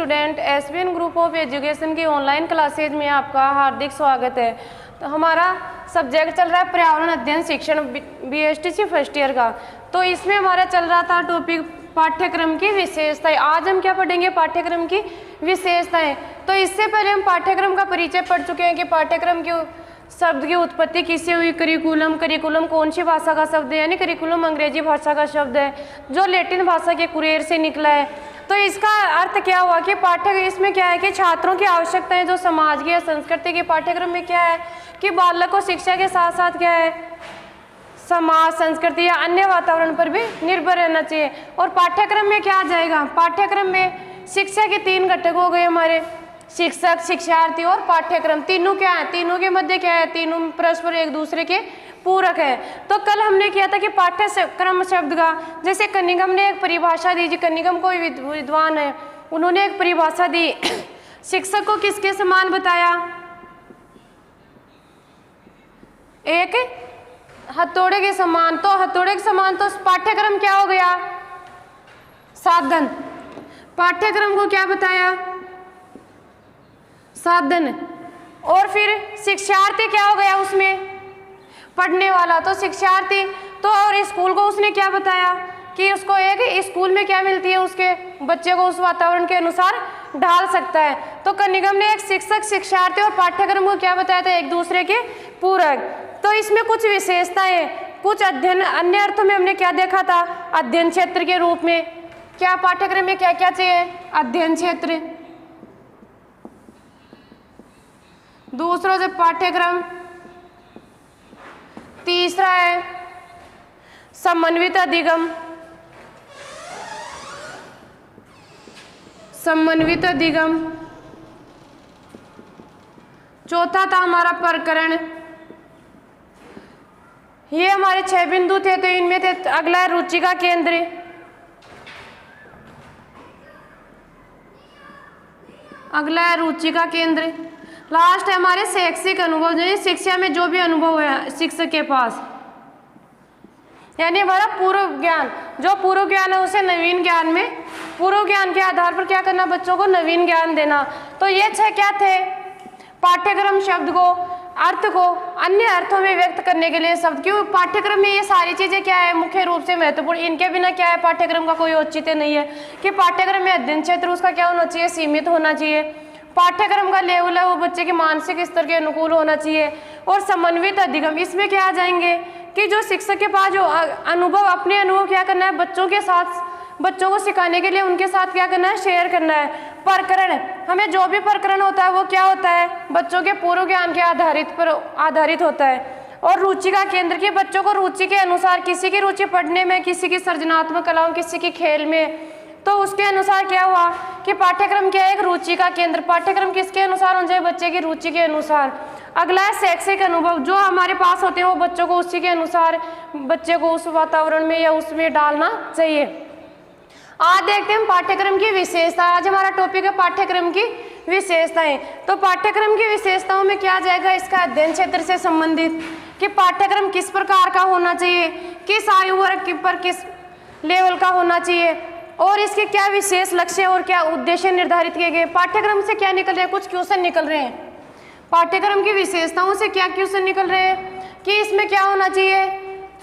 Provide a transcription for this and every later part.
Student, SBN group of education की online classes में आपका हार्दिक स्वागत है। तो हमारा सब्जेक्ट चल रहा है पर्यावरण अध्ययन शिक्षण बीएसटीसी फर्स्ट ईयर का। तो इसमें हमारा चल रहा था टॉपिक पाठ्यक्रम की विशेषताएं। आज हम क्या पढ़ेंगे? पाठ्यक्रम की विशेषताएं। तो इससे पहले हम पाठ्यक्रम का परिचय पढ़ चुके हैं कि पाठ्यक्रम की शब्द की उत्पत्ति किससे हुई। करिकुलम कौन सी भाषा का शब्द है? यानी करिकुलम अंग्रेजी भाषा का शब्द है जो लैटिन भाषा के कुरेर से निकला है। तो इसका अर्थ क्या हुआ कि इसमें क्या है कि छात्रों की आवश्यकताएं जो समाज की या संस्कृति के पाठ्यक्रम में क्या है कि बालक को शिक्षा के साथ साथ क्या है समाज, संस्कृति या अन्य वातावरण पर भी निर्भर रहना चाहिए। और पाठ्यक्रम में क्या आ जाएगा? पाठ्यक्रम में शिक्षा के 3 घटक हो गए हमारे, शिक्षक, शिक्षार्थी और पाठ्यक्रम। तीनों क्या है? तीनों के मध्य क्या है? तीनों परस्पर एक दूसरे के पूरक है। तो कल हमने किया था कि पाठ्यक्रम शब्द का, जैसे कनिंघम ने एक परिभाषा दी, जी कनिंघम कोई विद्वान है, उन्होंने एक परिभाषा दी। शिक्षक को किसके समान बताया? एक हथौड़े के समान। तो हथौड़े के समान तो पाठ्यक्रम क्या हो गया? साधन। पाठ्यक्रम को क्या बताया? साधन। और फिर शिक्षार्थी क्या हो गया? उसमें पढ़ने वाला। तो शिक्षार्थी तो, और स्कूल को उसने क्या बताया कि उसको एक स्कूल में क्या मिलती है, उसके बच्चे को उस वातावरण के अनुसार ढाल सकता है। तो कनिंघम ने एक शिक्षक, शिक्षार्थी और पाठ्यक्रम को क्या बताया था? एक दूसरे के पूरक। तो इसमें कुछ विशेषताएं, कुछ अध्ययन, अन्य अर्थों में हमने क्या देखा था? अध्ययन क्षेत्र के रूप में क्या पाठ्यक्रम में क्या क्या चाहिए? अध्ययन क्षेत्र। दूसरा जो पाठ्यक्रम, तीसरा है समन्वित अधिगम। समन्वित अधिगम। चौथा था हमारा प्रकरण। ये हमारे 6 बिंदु थे। तो इनमें थे, अगला है रुचि का केंद्र। अगला है रुचि का केंद्र। लास्ट है हमारे शैक्षिक अनुभव, शिक्षा में जो भी अनुभव है शिक्षक के पास, यानी हमारा पूर्व ज्ञान। जो पूर्व ज्ञान है उसे नवीन ज्ञान में, पूर्व ज्ञान के आधार पर क्या करना? बच्चों को नवीन ज्ञान देना। तो ये 6 क्या थे? पाठ्यक्रम शब्द को, अर्थ को अन्य अर्थों में व्यक्त करने के लिए शब्द। क्यों? पाठ्यक्रम में ये सारी चीजें क्या है? मुख्य रूप से महत्वपूर्ण। इनके बिना क्या है? पाठ्यक्रम का कोई औचित्य नहीं है कि पाठ्यक्रम में अध्ययन क्षेत्र उसका क्या होना चाहिए? सीमित होना चाहिए। पाठ्यक्रम का लेवल है वो बच्चे के मानसिक स्तर के अनुकूल होना चाहिए। और समन्वित अधिगम, इसमें क्या आ जाएंगे कि जो शिक्षक के पास जो अनुभव, अपने अनुभव क्या करना है बच्चों के साथ, बच्चों को सिखाने के लिए उनके साथ क्या करना है? शेयर करना है। प्रकरण, हमें जो भी प्रकरण होता है वो क्या होता है? बच्चों के पूर्व ज्ञान के आधारित होता है। और रुचि का केंद्र की बच्चों को रुचि के अनुसार, किसी की रुचि पढ़ने में, किसी की सृजनात्मक कलाओं, किसी की खेल में, तो उसके अनुसार क्या हुआ कि पाठ्यक्रम क्या है? एक रुचि का केंद्र। पाठ्यक्रम किसके अनुसार होना चाहिए? बच्चे की रुचि के अनुसार। अगला है शैक्षिक अनुभव। जो हमारे पास होते हैं वो बच्चों को उसी के अनुसार, बच्चे को उस वातावरण में या उसमें डालना चाहिए। आज देखते हैं पाठ्यक्रम की विशेषता। आज हमारा टॉपिक है पाठ्यक्रम की विशेषताएं। तो पाठ्यक्रम की विशेषताओं में क्या जाएगा? इसका अध्ययन क्षेत्र से संबंधित कि पाठ्यक्रम किस प्रकार का होना चाहिए, किस आयु वर्ग पर किस लेवल का होना चाहिए, और इसके क्या विशेष लक्ष्य और क्या उद्देश्य निर्धारित किए गए। पाठ्यक्रम से क्या निकल रहे हैं? कुछ क्वेश्चन निकल रहे हैं। पाठ्यक्रम की विशेषताओं से क्या क्वेश्चन निकल रहे हैं कि इसमें क्या होना चाहिए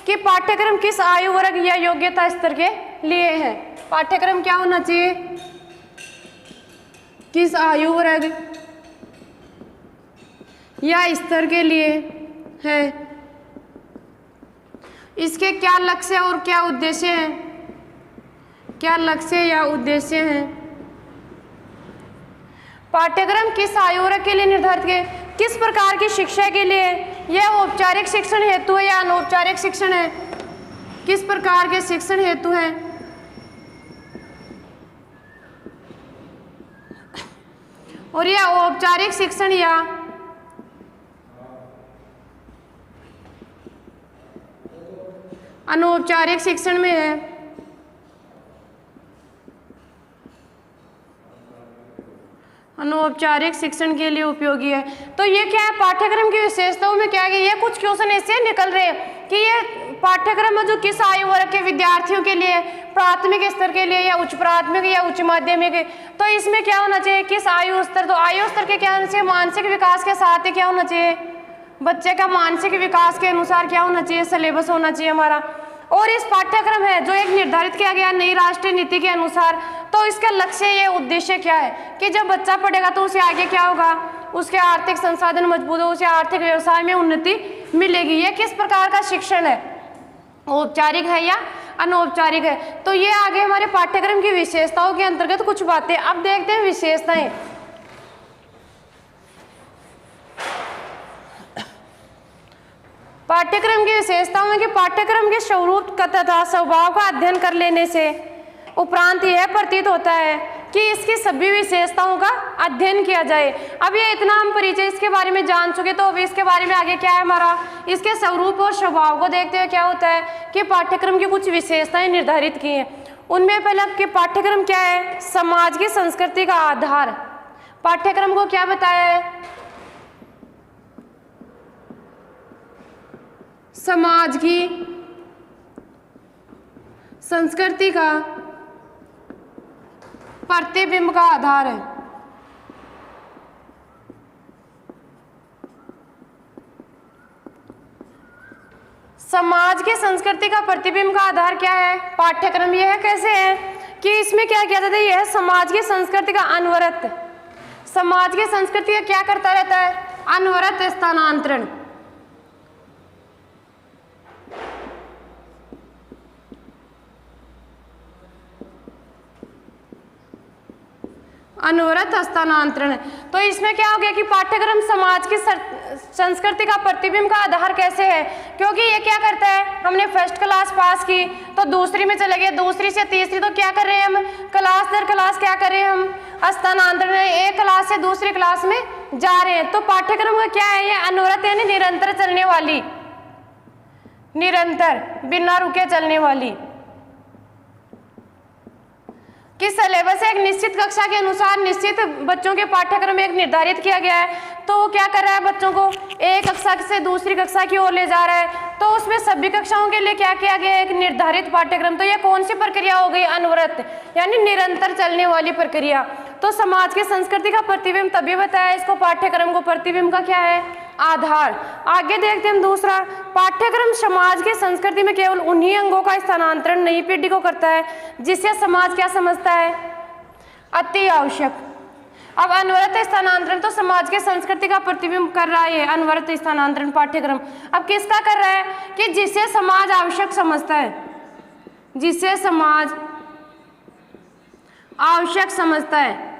कि पाठ्यक्रम किस आयु वर्ग या योग्यता स्तर के लिए है। पाठ्यक्रम क्या होना चाहिए? किस आयु वर्ग या स्तर के लिए है। इसके क्या लक्ष्य और क्या उद्देश्य हैं? क्या लक्ष्य या उद्देश्य हैं? पाठ्यक्रम किस आयु वर्ग के लिए निर्धारित किए, किस प्रकार की शिक्षा के लिए, यह औपचारिक शिक्षण हेतु है या अनौपचारिक शिक्षण है, किस प्रकार के शिक्षण हेतु है, और यह औपचारिक शिक्षण या अनौपचारिक शिक्षण में है। अनौपचारिक शिक्षण के लिए उपयोगी है। तो ये क्या है? पाठ्यक्रम की विशेषताओं में क्या है? ये कुछ क्वेश्चन ऐसे निकल रहे हैं कि ये पाठ्यक्रम जो किस आयु वर्ग के विद्यार्थियों के लिए, प्राथमिक स्तर के लिए या उच्च प्राथमिक या उच्च माध्यमिक, तो इसमें क्या होना चाहिए, किस आयु स्तर, तो आयु स्तर के क्या होना चाहिए, मानसिक विकास के साथ ही क्या होना चाहिए, बच्चे का मानसिक विकास के अनुसार क्या होना चाहिए, सिलेबस होना चाहिए हमारा। और इस पाठ्यक्रम है जो एक निर्धारित किया गया नई राष्ट्रीय नीति के अनुसार, तो इसका लक्ष्य ये उद्देश्य क्या है कि जब बच्चा पढ़ेगा तो उसे आगे क्या होगा, उसके आर्थिक संसाधन मजबूत हो, उसे आर्थिक व्यवसाय में उन्नति मिलेगी। ये किस प्रकार का शिक्षण है, औपचारिक है या अनौपचारिक है। तो ये आगे हमारे पाठ्यक्रम की विशेषताओं के अंतर्गत कुछ बातें। अब देखते हैं विशेषताएं। पाठ्यक्रम की विशेषताओं में कि पाठ्यक्रम के स्वरूप तथा स्वभाव का अध्ययन कर लेने से उपरांत यह प्रतीत होता है कि इसकी सभी विशेषताओं का अध्ययन किया जाए। अब ये इतना हम परिचय इसके बारे में जान चुके, तो अभी इसके बारे में आगे क्या है हमारा, इसके स्वरूप और स्वभाव को देखते हुए क्या होता है कि पाठ्यक्रम की कुछ विशेषताएं निर्धारित की हैं। उनमें पहले कि पाठ्यक्रम क्या है, समाज की संस्कृति का आधार। पाठ्यक्रम को क्या बताया है, समाज की संस्कृति का प्रतिबिंब का आधार है। समाज की संस्कृति का प्रतिबिंब का आधार क्या है, पाठ्यक्रम। यह कैसे है कि इसमें क्या किया जाता है, यह समाज की संस्कृति का अनवरत, समाज की संस्कृति का क्या करता रहता है, अनवरत स्थानांतरण। अनवरत स्थानांतरण। तो इसमें क्या हो गया कि पाठ्यक्रम समाज की संस्कृति का प्रतिबिंब का आधार कैसे है, क्योंकि ये क्या करता है, हमने फर्स्ट क्लास पास की तो दूसरी में चले गए, दूसरी से तीसरी, तो क्या कर रहे हैं हम, क्लास दर क्लास क्या कर रहे हैं हम, स्थानांतरण, एक क्लास से दूसरी क्लास में जा रहे हैं। तो पाठ्यक्रम का क्या है, ये अनवरत यानी निरंतर चलने वाली, निरंतर बिना रुके चलने वाली, कि सिलेबस एक निश्चित कक्षा के अनुसार निश्चित बच्चों के पाठ्यक्रम एक निर्धारित किया गया है, तो वो क्या कर रहा है, बच्चों को एक कक्षा से दूसरी कक्षा की ओर ले जा रहा है। तो उसमें सभी कक्षाओं के लिए क्या किया गया है, एक निर्धारित पाठ्यक्रम। तो ये कौन सी प्रक्रिया हो गई, अनवरत यानी निरंतर चलने वाली प्रक्रिया। तो समाज की संस्कृति का प्रतिबिंब तभी बताया इसको पाठ्यक्रम को, प्रतिबिंब का क्या है, आधार। आगे देखते हैं हम दूसरा, पाठ्यक्रम समाज की संस्कृति में केवल उन्हीं अंगों का स्थानांतरण नई पीढ़ी को करता है जिससे समाज क्या समझता है, अति आवश्यक। अब अनवरत स्थानांतरण तो समाज के संस्कृति का प्रतिबिंब कर रहा है, अनवरत स्थानांतरण पाठ्यक्रम। अब किसका कर रहा है कि जिसे समाज आवश्यक समझता है, जिसे समाज आवश्यक समझता है।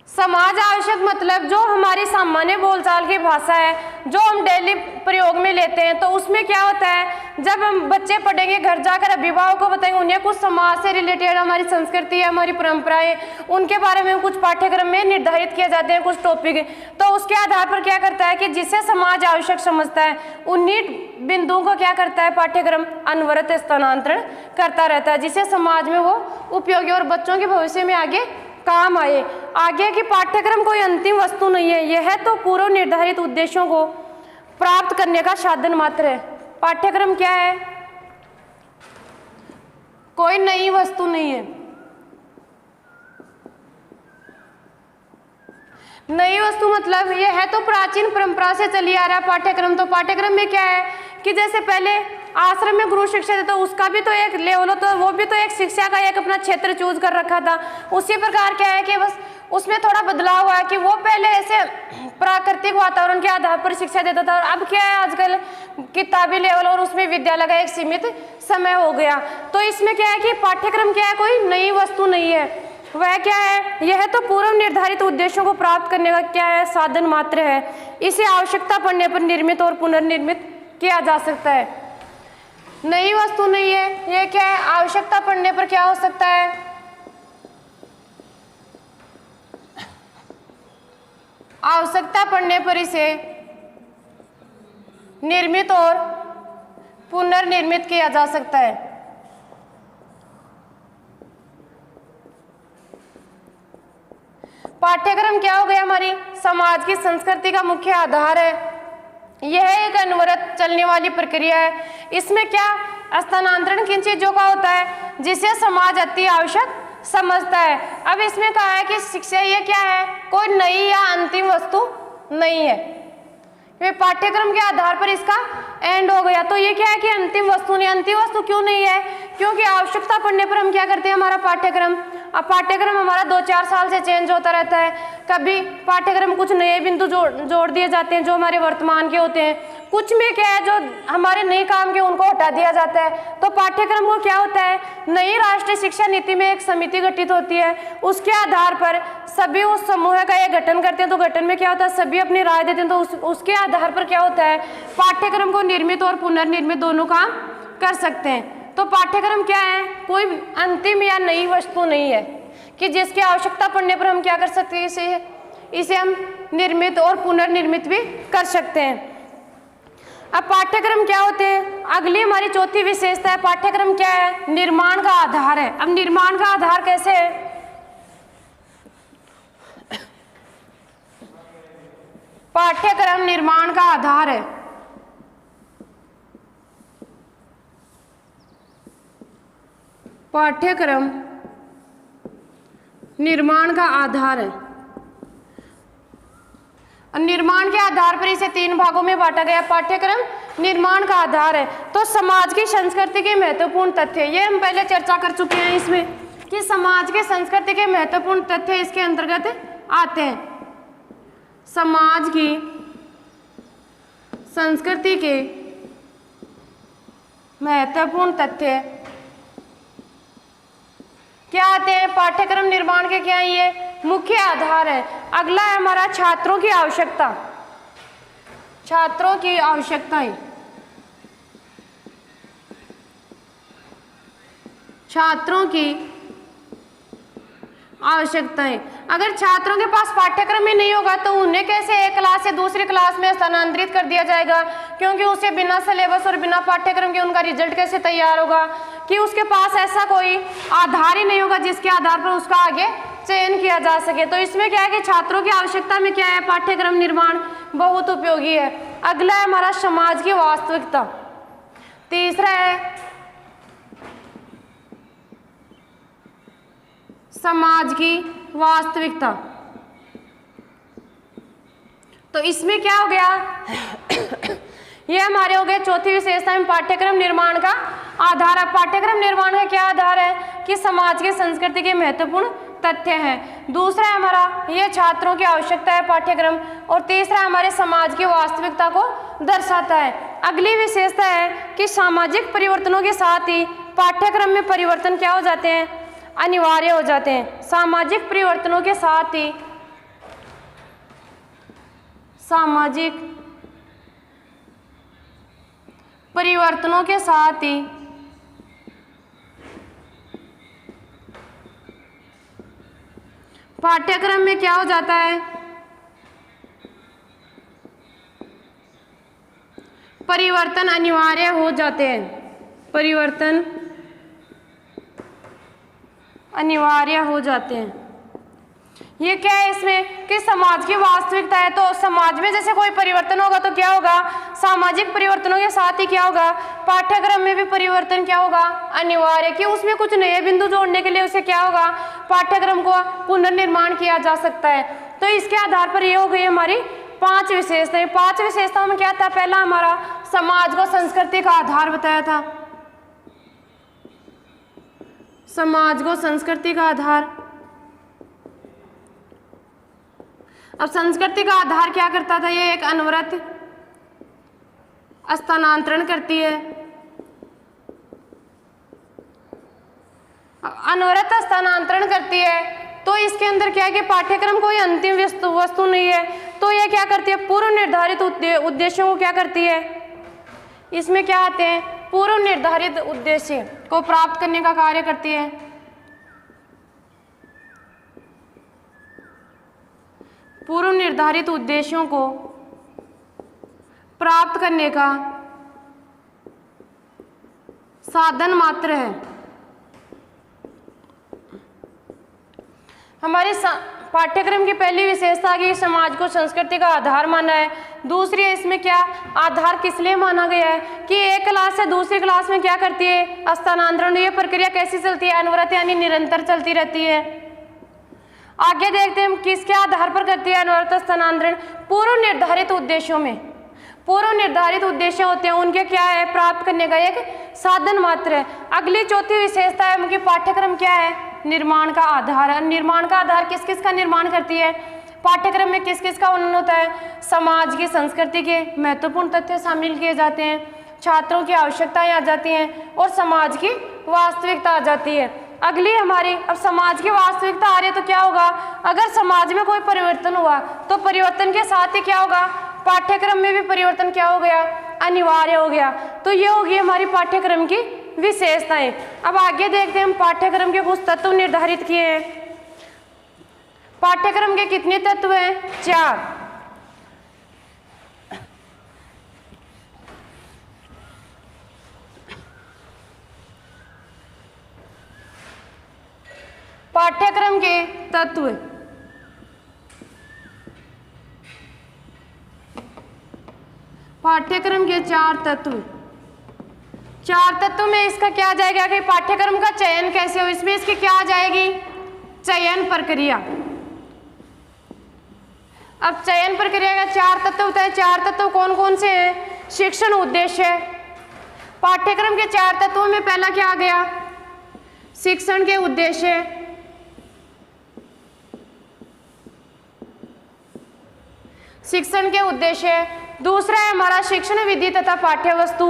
समाज आवश्यक मतलब जो हमारी सामान्य बोलचाल की भाषा है, जो हम डेली प्रयोग में लेते हैं। तो उसमें क्या होता है, जब हम बच्चे पढ़ेंगे घर जाकर अभिभावक को बताएंगे, उन्हें कुछ समाज से रिलेटेड हमारी संस्कृति है, हमारी परंपराएं, उनके बारे में कुछ पाठ्यक्रम में निर्धारित किए जाते हैं कुछ टॉपिक। तो उसके आधार पर क्या करता है कि जिसे समाज आवश्यक समझता है उन्हीं बिंदुओं को क्या करता है पाठ्यक्रम, अनवरत स्थानांतरण करता रहता है, जिससे समाज में वो उपयोगी और बच्चों के भविष्य में आगे काम आए। आगे की पाठ्यक्रम कोई अंतिम वस्तु नहीं है, यह तो पूर्व निर्धारित उद्देश्यों को प्राप्त करने का साधन मात्र है। पाठ्यक्रम क्या है, कोई नई वस्तु नहीं है। नई वस्तु मतलब यह है तो प्राचीन परंपरा से चली आ रहा है पाठ्यक्रम। तो पाठ्यक्रम में क्या है कि जैसे पहले आश्रम में गुरु शिक्षा देता, तो उसका भी तो एक लेवल, तो वो भी तो एक शिक्षा का एक अपना क्षेत्र चूज कर रखा था। उसी प्रकार क्या है कि बस उसमें थोड़ा बदलाव हुआ है कि वो पहले ऐसे प्राकृतिक वातावरण के आधार पर शिक्षा देता था, और अब क्या है आजकल किताबी लेवल और उसमें विद्यालय का एक सीमित समय हो गया। तो इसमें क्या है कि पाठ्यक्रम क्या है, कोई नई वस्तु नहीं है, वह क्या है, यह तो पूर्व निर्धारित उद्देश्यों को प्राप्त करने का क्या है, साधन मात्र है। इसे आवश्यकता पड़ने पर निर्मित और पुनर्निर्मित किया जा सकता है। नई वस्तु नहीं है, यह क्या है, आवश्यकता पड़ने पर क्या हो सकता है, आवश्यकता पड़ने पर इसे निर्मित और पुनर्निर्मित किया जा सकता है। पाठ्यक्रम क्या हो गया हमारी समाज की संस्कृति का मुख्य आधार है। यह एक अनवरत चलने वाली प्रक्रिया है। इसमें क्या स्थानांतरण किन चीजों का होता है जिसे समाज अति आवश्यक समझता है। अब इसमें कहा है कि शिक्षा ये क्या है, कोई नई या अंतिम वस्तु नहीं है। ये पाठ्यक्रम के आधार पर इसका एंड हो गया। तो ये क्या है कि अंतिम वस्तु नहीं। अंतिम वस्तु क्यों नहीं है, क्योंकि आवश्यकता पड़ने पर हम क्या करते हैं, हमारा पाठ्यक्रम, अब पाठ्यक्रम हमारा 2-4 साल से चेंज होता रहता है। कभी पाठ्यक्रम कुछ नए बिंदु जोड़ दिए जाते हैं जो हमारे वर्तमान के होते हैं, कुछ में क्या है जो हमारे नए काम के उनको हटा दिया जाता है। तो पाठ्यक्रम को क्या होता है, नई राष्ट्रीय शिक्षा नीति में एक समिति गठित होती है, उसके आधार पर सभी उस समूह का एक गठन करते हैं। तो गठन में क्या होता है, सभी अपनी राय देते हैं। तो उसके आधार पर क्या होता है, पाठ्यक्रम को निर्मित और पुनर्निर्मित दोनों काम कर सकते हैं। तो पाठ्यक्रम क्या है, कोई अंतिम या नई वस्तु नहीं है कि जिसकी आवश्यकता पड़ने पर हम क्या कर सकते हैं, इसे हम निर्मित और पुनर्निर्मित भी कर सकते हैं। अब पाठ्यक्रम क्या होते हैं, अगली हमारी चौथी विशेषता है। पाठ्यक्रम क्या है, निर्माण का आधार है। अब निर्माण का आधार कैसे है, पाठ्यक्रम निर्माण का आधार है। पाठ्यक्रम निर्माण का आधार है। और निर्माण के आधार पर इसे 3 भागों में बांटा गया। पाठ्यक्रम निर्माण का आधार है। तो समाज की संस्कृति के महत्वपूर्ण तथ्य, ये हम पहले चर्चा कर चुके हैं इसमें कि समाज के संस्कृति के महत्वपूर्ण तथ्य इसके अंतर्गत आते हैं। समाज की संस्कृति के महत्वपूर्ण तथ्य क्या आते हैं, पाठ्यक्रम निर्माण के क्या है, ये मुख्य आधार है। अगला है हमारा छात्रों की आवश्यकता। छात्रों की आवश्यकताएं, छात्रों की आवश्यकताएं। अगर छात्रों के पास पाठ्यक्रम ही नहीं होगा तो उन्हें कैसे एक क्लास से दूसरी क्लास में स्थानांतरित कर दिया जाएगा, क्योंकि उसे बिना सिलेबस और बिना पाठ्यक्रम के उनका रिजल्ट कैसे तैयार होगा, कि उसके पास ऐसा कोई आधार ही नहीं होगा जिसके आधार पर उसका आगे चयन किया जा सके। तो इसमें क्या है कि छात्रों की आवश्यकता में क्या है, पाठ्यक्रम निर्माण बहुत उपयोगी है। अगला है हमारा समाज की वास्तविकता। तीसरा है समाज की वास्तविकता। तो इसमें क्या हो गया ये हमारे हो गए चौथी विशेषता में पाठ्यक्रम निर्माण का आधार है। पाठ्यक्रम निर्माण का क्या आधार है कि समाज की संस्कृति के महत्वपूर्ण तथ्य हैं। दूसरा है हमारा ये छात्रों की आवश्यकता है पाठ्यक्रम, और तीसरा हमारे समाज की वास्तविकता को दर्शाता है। अगली विशेषता है कि सामाजिक परिवर्तनों के साथ ही पाठ्यक्रम में परिवर्तन क्या हो जाते हैं, अनिवार्य हो जाते हैं। सामाजिक परिवर्तनों के साथ ही सामाजिक परिवर्तनों के साथ ही पाठ्यक्रम में क्या हो जाता है, परिवर्तन अनिवार्य हो जाते हैं। परिवर्तन अनिवार्य हो जाते हैं। ये क्या है इसमें कि समाज की वास्तविकता है। तो समाज में जैसे कोई परिवर्तन होगा तो क्या होगा, सामाजिक परिवर्तनों के साथ ही क्या होगा, पाठ्यक्रम में भी परिवर्तन क्या होगा, अनिवार्य, कि उसमें कुछ नए बिंदु जोड़ने के लिए उसे क्या होगा, पाठ्यक्रम को पुनर्निर्माण किया जा सकता है। तो इसके आधार पर ये हो गई हमारी 5 विशेषताएं। 5 विशेषताओं में क्या था, पहला हमारा समाज को संस्कृति का आधार बताया था, समाज को संस्कृति का आधार। अब संस्कृति का आधार क्या करता था, ये एक अनवरत स्थानांतरण करती है। अनवरत स्थानांतरण करती है तो इसके अंदर क्या है कि पाठ्यक्रम कोई अंतिम वस्तु नहीं है। तो ये क्या करती है, पूर्व निर्धारित उद्देश्यों को क्या करती है, इसमें क्या आते हैं, पूर्व निर्धारित उद्देश्य को प्राप्त करने का कार्य करती है। पूर्व निर्धारित उद्देश्यों को प्राप्त करने का साधन मात्र है। हमारी पाठ्यक्रम की पहली विशेषता की समाज को संस्कृति का आधार माना है। दूसरी है इसमें क्या आधार किस लिए माना गया है कि एक क्लास से दूसरी क्लास में क्या करती है स्थानांतरण, ये प्रक्रिया कैसी चलती है अनवरत यानी निरंतर चलती रहती है। आगे देखते हैं किसके आधार पर करती है अनवरत स्थानांतरण, पूर्व निर्धारित उद्देश्यों में। पूर्व निर्धारित उद्देश्य होते हैं उनके क्या है प्राप्त करने का एक साधन मात्र है। अगली चौथी विशेषता है उनकी पाठ्यक्रम क्या है निर्माण का आधार है। निर्माण का आधार किस किस का निर्माण करती है पाठ्यक्रम में किस किस का वर्णन होता है, समाज की संस्कृति के महत्वपूर्ण तथ्य शामिल किए जाते हैं, छात्रों की आवश्यकताएं आ जाती हैं और समाज की वास्तविकता आ जाती है। अगली हमारी अब समाज की वास्तविकता आ रही है तो क्या होगा, अगर समाज में कोई परिवर्तन हुआ तो परिवर्तन के साथ ही क्या होगा पाठ्यक्रम में भी परिवर्तन क्या हो गया अनिवार्य हो गया। तो ये होगी हमारी पाठ्यक्रम की विशेषताएं। अब आगे देखते हैं हम पाठ्यक्रम के कुछ तत्व निर्धारित किए हैं। पाठ्यक्रम के कितने तत्व हैं 4। पाठ्यक्रम के तत्व पाठ्यक्रम के 4 तत्व। 4 तत्व में इसका क्या आ जाएगा कि पाठ्यक्रम का चयन कैसे हो, इसमें इसकी क्या आ जाएगी चयन प्रक्रिया। अब चयन प्रक्रिया का 4 तत्व होता है। 4 तत्व कौन कौन से हैं, शिक्षण उद्देश्य। पाठ्यक्रम के 4 तत्वों में पहला क्या आ गया शिक्षण के उद्देश्य, शिक्षण के उद्देश्य। दूसरा है हमारा शिक्षण विधि तथा पाठ्य वस्तु।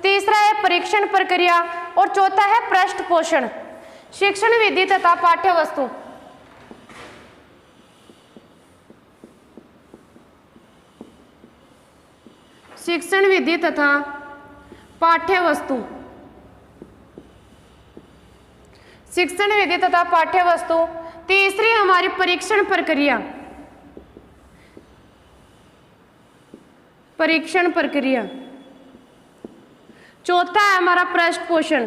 तीसरा है परीक्षण प्रक्रिया और चौथा है पृष्ठ पोषण। शिक्षण विधि तथा पाठ्य वस्तु, शिक्षण विधि तथा पाठ्य वस्तु, शिक्षण विधि तथा पाठ्य वस्तु। तीसरी हमारी परीक्षण प्रक्रिया, परीक्षण प्रक्रिया। चौथा है हमारा पृष्ठ पोषण।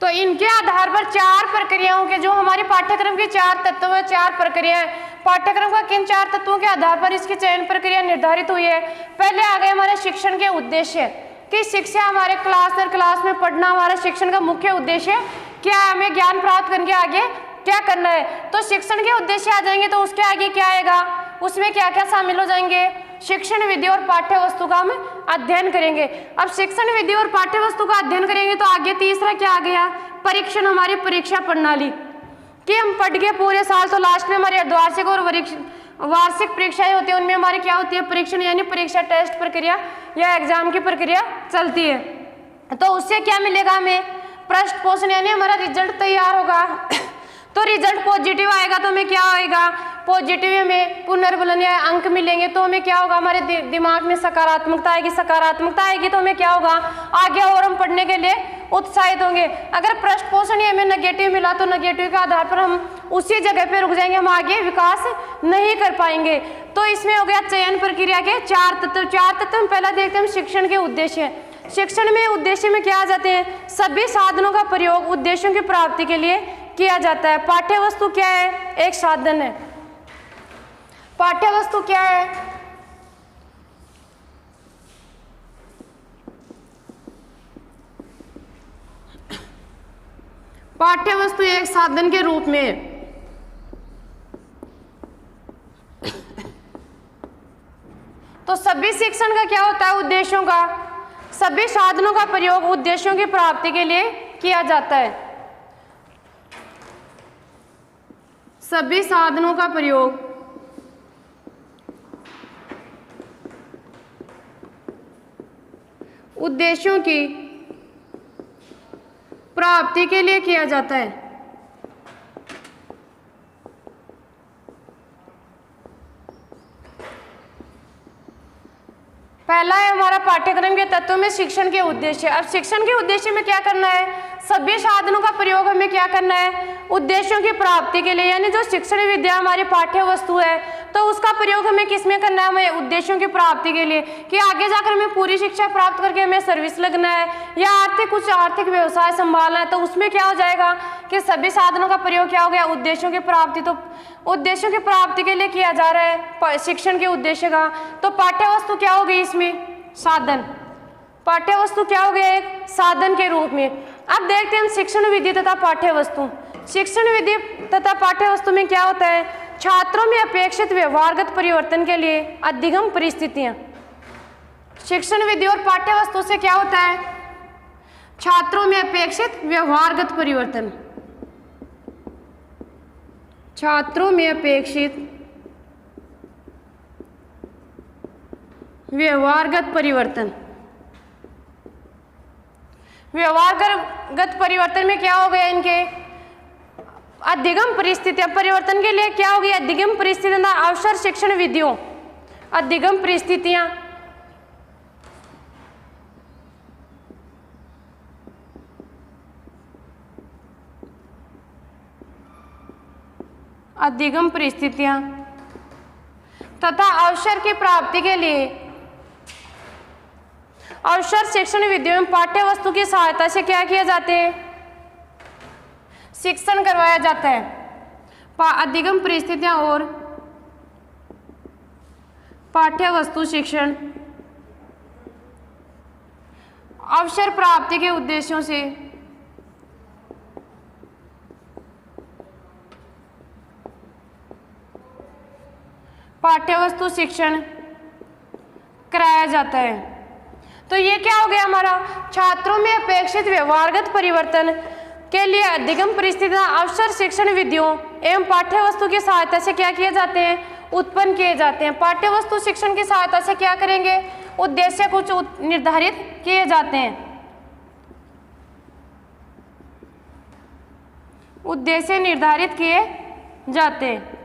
तो इनके आधार पर 4 प्रक्रियाओं के जो हमारे पाठ्यक्रम के 4 तत्व है 4 प्रक्रियाएं, पाठ्यक्रम का किन 4 तत्वों के आधार पर इसकी चयन प्रक्रिया निर्धारित हुई है। पहले आ गए हमारे शिक्षण के उद्देश्य कि शिक्षा हमारे क्लास दर क्लास में पढ़ना हमारा शिक्षण का मुख्य उद्देश्य क्या है, हमें ज्ञान प्राप्त करके आगे क्या करना है। तो शिक्षण के उद्देश्य आ जाएंगे तो उसके आगे क्या आएगा, उसमें क्या क्या शामिल हो जाएंगे, शिक्षण विधि और पाठ्य वस्तु का हम अध्ययन करेंगे। अब शिक्षण विधि और पाठ्य वस्तु का अध्ययन करेंगे तो आगे तीसरा क्या आ गया परीक्षण, हमारी परीक्षा प्रणाली कि हम पढ़ के पूरे साल तो लास्ट में हमारी अर्धवार्षिक और वार्षिक परीक्षाएं होती है, उनमें हमारी क्या होती है परीक्षण यानी परीक्षा टेस्ट प्रक्रिया या एग्जाम की प्रक्रिया चलती है। तो उससे क्या मिलेगा हमें पृष्ठ पोषण यानी हमारा रिजल्ट तैयार होगा। तो रिजल्ट पॉजिटिव आएगा तो हमें क्या आएगा पॉजिटिव हमें पुनर्बलन या अंक मिलेंगे तो हमें क्या होगा हमारे दिमाग में सकारात्मकता आएगी, सकारात्मकता आएगी तो हमें क्या होगा आगे और हम पढ़ने के लिए उत्साहित होंगे। अगर पृष्ठ पोषण ही हमें नेगेटिव मिला तो नेगेटिव के आधार पर हम उसी जगह पे रुक जाएंगे, हम आगे विकास नहीं कर पाएंगे। तो इसमें हो गया चयन प्रक्रिया के 4 तत्व। 4 तत्व हम पहला देखते हैं शिक्षण के उद्देश्य। शिक्षण में उद्देश्य में क्या आ जाते हैं सभी साधनों का प्रयोग उद्देश्यों की प्राप्ति के लिए किया जाता है। पाठ्य वस्तु क्या है एक साधन है, पाठ्य वस्तु क्या है पाठ्य वस्तु एक साधन के रूप में तो सभी शिक्षण का क्या होता है उद्देश्यों का, सभी साधनों का प्रयोग उद्देश्यों की प्राप्ति के लिए किया जाता है। सभी साधनों का प्रयोग उद्देश्यों की प्राप्ति के लिए किया जाता है। पहला है हमारा पाठ्यक्रम के तत्वों में शिक्षण के उद्देश्य। अब शिक्षण के उद्देश्य में क्या करना है, सभी साधनों का प्रयोग हमें क्या करना है, उद्देश्यों की प्राप्ति के लिए, यानी जो शिक्षण विद्या हमारी पाठ्य वस्तु है तो उसका प्रयोग हमें किस में करना है, हमें उद्देश्यों की प्राप्ति के लिए, कि आगे जाकर हमें पूरी शिक्षा प्राप्त करके हमें सर्विस लगना है या कुछ आर्थिक व्यवसाय संभालना है, तो उसमें क्या हो जाएगा कि सभी साधनों का प्रयोग क्या हो गया, उद्देश्यों की प्राप्ति। तो उद्देश्यों की प्राप्ति के लिए किया जा रहा है शिक्षण के उद्देश्य का। तो पाठ्य वस्तु क्या हो गई, इसमें साधन, पाठ्य वस्तु क्या हो गया, एक साधन के रूप में। अब देखते हैं हम शिक्षण विधि तथा पाठ्य वस्तु। शिक्षण विधि तथा पाठ्य वस्तु में क्या होता है, छात्रों में अपेक्षित व्यवहारगत परिवर्तन के लिए अधिगम परिस्थितियां। शिक्षण विधि और पाठ्य वस्तु से क्या होता है, छात्रों में अपेक्षित व्यवहारगत परिवर्तन, छात्रों में अपेक्षित व्यवहारगत परिवर्तन। व्यवहारगत परिवर्तन में क्या हो गया, इनके अधिगम परिस्थितियां, परिवर्तन के लिए क्या होगी, अधिगम परिस्थितियां, अवसर शिक्षण विधियों, अधिगम परिस्थितियां, अधिगम परिस्थितियां तथा अवसर की प्राप्ति के लिए अवसर शिक्षण विधियों में पाठ्य वस्तु की सहायता से क्या किया जाते हैं, शिक्षण करवाया जाता है। अधिगम परिस्थितियां और पाठ्य वस्तु शिक्षण अवसर प्राप्ति के उद्देश्यों से पाठ्यवस्तु शिक्षण कराया जाता है। तो ये क्या हो गया हमारा, छात्रों में अपेक्षित व्यवहारगत परिवर्तन के लिए अधिगम परिस्थितियां अवसर शिक्षण विधियों एवं पाठ्यवस्तु की सहायता से क्या किए जाते हैं, उत्पन्न किए जाते हैं। पाठ्यवस्तु शिक्षण की सहायता से क्या करेंगे, उद्देश्य कुछ निर्धारित किए जाते हैं, उद्देश्य निर्धारित किए जाते हैं।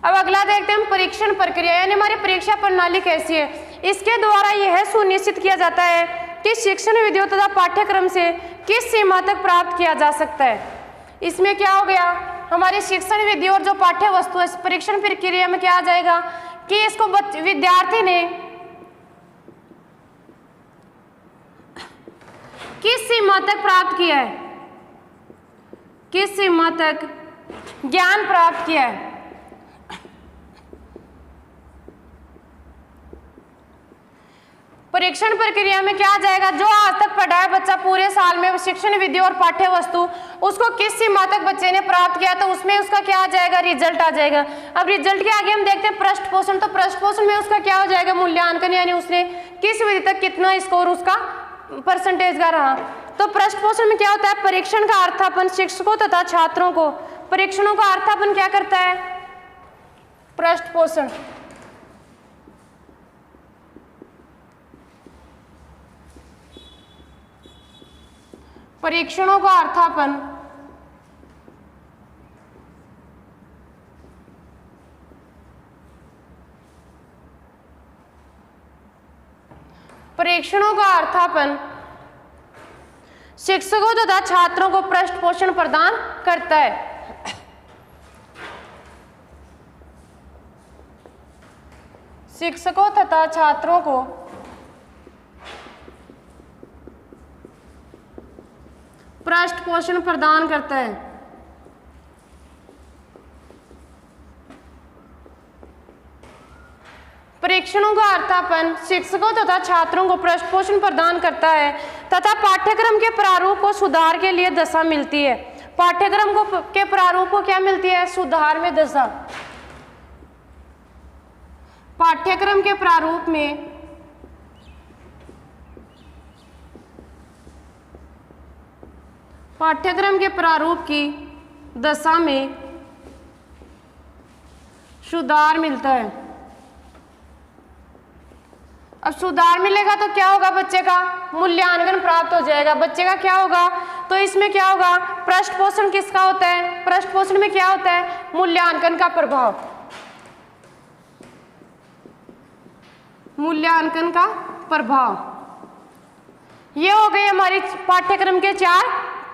अब अगला देखते हैं हम परीक्षण प्रक्रिया, यानी हमारी परीक्षा प्रणाली कैसी है। इसके द्वारा यह सुनिश्चित किया जाता है कि शिक्षण विधियों तथा पाठ्यक्रम से किस सीमा तक प्राप्त किया जा सकता है। इसमें क्या हो गया, हमारी शिक्षण विधि और जो पाठ्य वस्तु है, परीक्षण प्रक्रिया में क्या आ जाएगा कि इसको विद्यार्थी ने किस सीमा तक प्राप्त किया है, किस सीमा तक ज्ञान प्राप्त किया है। परीक्षण प्रक्रिया में क्या आ जाएगा, जो आज तक पढ़ा है बच्चा पूरे साल में शिक्षण विधि और पाठ्य वस्तु, उसको किस सीमा तक बच्चे ने प्राप्त किया, तो उसमें उसका क्या आ जाएगा, रिजल्ट आ जाएगा। अब रिजल्ट के आगे हम देखते हैं पृष्ठ पोषण। तो पृष्ठ पोषण में उसका क्या हो जाएगा, मूल्यांकन, यानी उसने किस विधि तक कितना स्कोर उसका परसेंटेज का रहा। तो पृष्ठ पोषण में क्या होता है, परीक्षण का अर्थापन शिक्षकों तथा छात्रों को, परीक्षणों का अर्थापन क्या करता है, पृष्ठ पोषण। परीक्षणों का अर्थापन परीक्षणों का अर्थापन शिक्षकों तथा छात्रों को पृष्ठ पोषण प्रदान करता है। शिक्षकों तथा छात्रों को पृष्ठ पोषण प्रदान करता है। परीक्षणों का अर्थापन शिक्षकों तथा छात्रों को पृष्ठ पोषण प्रदान करता है तथा पाठ्यक्रम के प्रारूप को सुधार के लिए दशा मिलती है। पाठ्यक्रम को के प्रारूप को क्या मिलती है, सुधार में दशा। पाठ्यक्रम के प्रारूप में पाठ्यक्रम के प्रारूप की दशा में सुधार मिलता है। अब सुधार मिलेगा तो क्या होगा, बच्चे का मूल्यांकन प्राप्त हो जाएगा। बच्चे का क्या होगा, तो इसमें क्या होगा, पृष्ठ पोषण किसका होता है, पृष्ठ पोषण में क्या होता है, मूल्यांकन का प्रभाव। मूल्यांकन का प्रभाव। ये हो गई हमारी पाठ्यक्रम के 4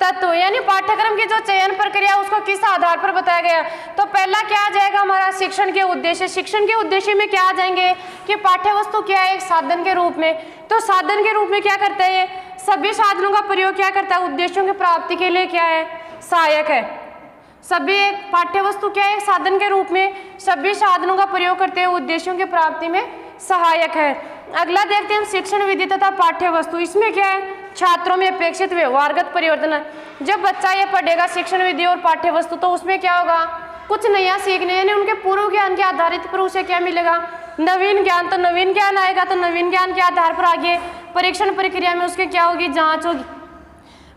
तत्व, यानी पाठ्यक्रम की जो चयन प्रक्रिया उसको किस आधार पर बताया गया। तो पहला क्या आ जाएगा हमारा शिक्षण के उद्देश्य। शिक्षण के उद्देश्य में क्या आ जाएंगे कि पाठ्य वस्तु क्या है, एक साधन के रूप में। तो साधन के रूप में क्या करता है, सभी साधनों का प्रयोग क्या करता है, उद्देश्यों की प्राप्ति के लिए क्या है, सहायक है। सभी एक पाठ्य वस्तु क्या है, एक साधन के रूप में सभी साधनों का प्रयोग करते हुए उद्देश्यों की प्राप्ति में सहायक है। अगला देखते हैं हम शिक्षण विधि तथा पाठ्य वस्तु। इसमें क्या है, छात्रों में अपेक्षित व्यवहारगत परिवर्तन है। जब बच्चा ये पढ़ेगा शिक्षण विधि और पाठ्य वस्तु तो उसमें क्या होगा, कुछ नया सीखने, यानी उनके पूर्व ज्ञान के आधारित पर उसे क्या मिलेगा, नवीन ज्ञान। तो नवीन ज्ञान आएगा तो नवीन ज्ञान के आधार पर आगे परीक्षण प्रक्रिया में उसके क्या होगी, जांच होगी।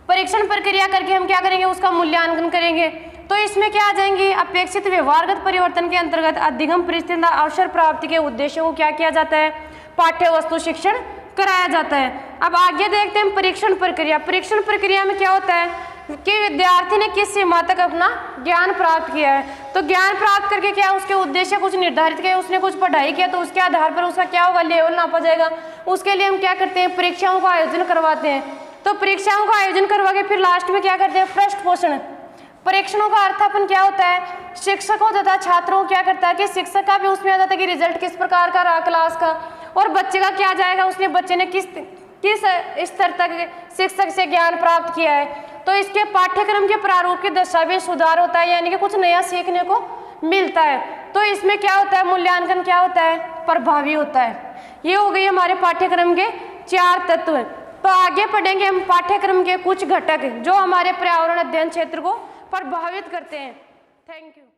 परीक्षण प्रक्रिया करके हम क्या करेंगे, उसका मूल्यांकन करेंगे। तो इसमें क्या आ जाएंगी, अपेक्षित व्यवहारगत परिवर्तन के अंतर्गत अधिगम परिस्थिति अवसर प्राप्ति के उद्देश्यों को क्या किया जाता है, पाठ्य वस्तु शिक्षण कराया जाता है। अब आगे देखते हैं परीक्षण प्रक्रिया। परीक्षण प्रक्रिया में क्या होता है कि विद्यार्थी ने किस सीमा तक अपना ज्ञान प्राप्त किया है। तो ज्ञान प्राप्त करके क्या उसके उद्देश्य कुछ निर्धारित किए, उसने कुछ पढ़ाई किया तो उसके आधार पर उसका क्या होगा, लेवल नापा जाएगा। उसके लिए हम क्या करते हैं, परीक्षाओं का आयोजन करवाते हैं। तो परीक्षाओं का आयोजन करवा के फिर लास्ट में क्या करते हैं, पृष्ठ पोषण। परीक्षणों का अर्थापन क्या होता है, शिक्षकों तथा छात्रों को क्या करता है कि शिक्षक का भी उसमें आ जाता है कि रिजल्ट किस प्रकार का रहा क्लास का, और बच्चे का क्या जाएगा, उसने बच्चे ने किस स्तर तक शिक्षक से ज्ञान प्राप्त किया है। तो इसके पाठ्यक्रम के प्रारूप की दशा में सुधार होता है, यानी कि कुछ नया सीखने को मिलता है। तो इसमें क्या होता है, मूल्यांकन क्या होता है, प्रभावी होता है। ये हो गई हमारे पाठ्यक्रम के 4 तत्व। तो आगे पढ़ेंगे हम पाठ्यक्रम के कुछ घटक जो हमारे पर्यावरण अध्ययन क्षेत्र को प्रभावित करते हैं। Thank you.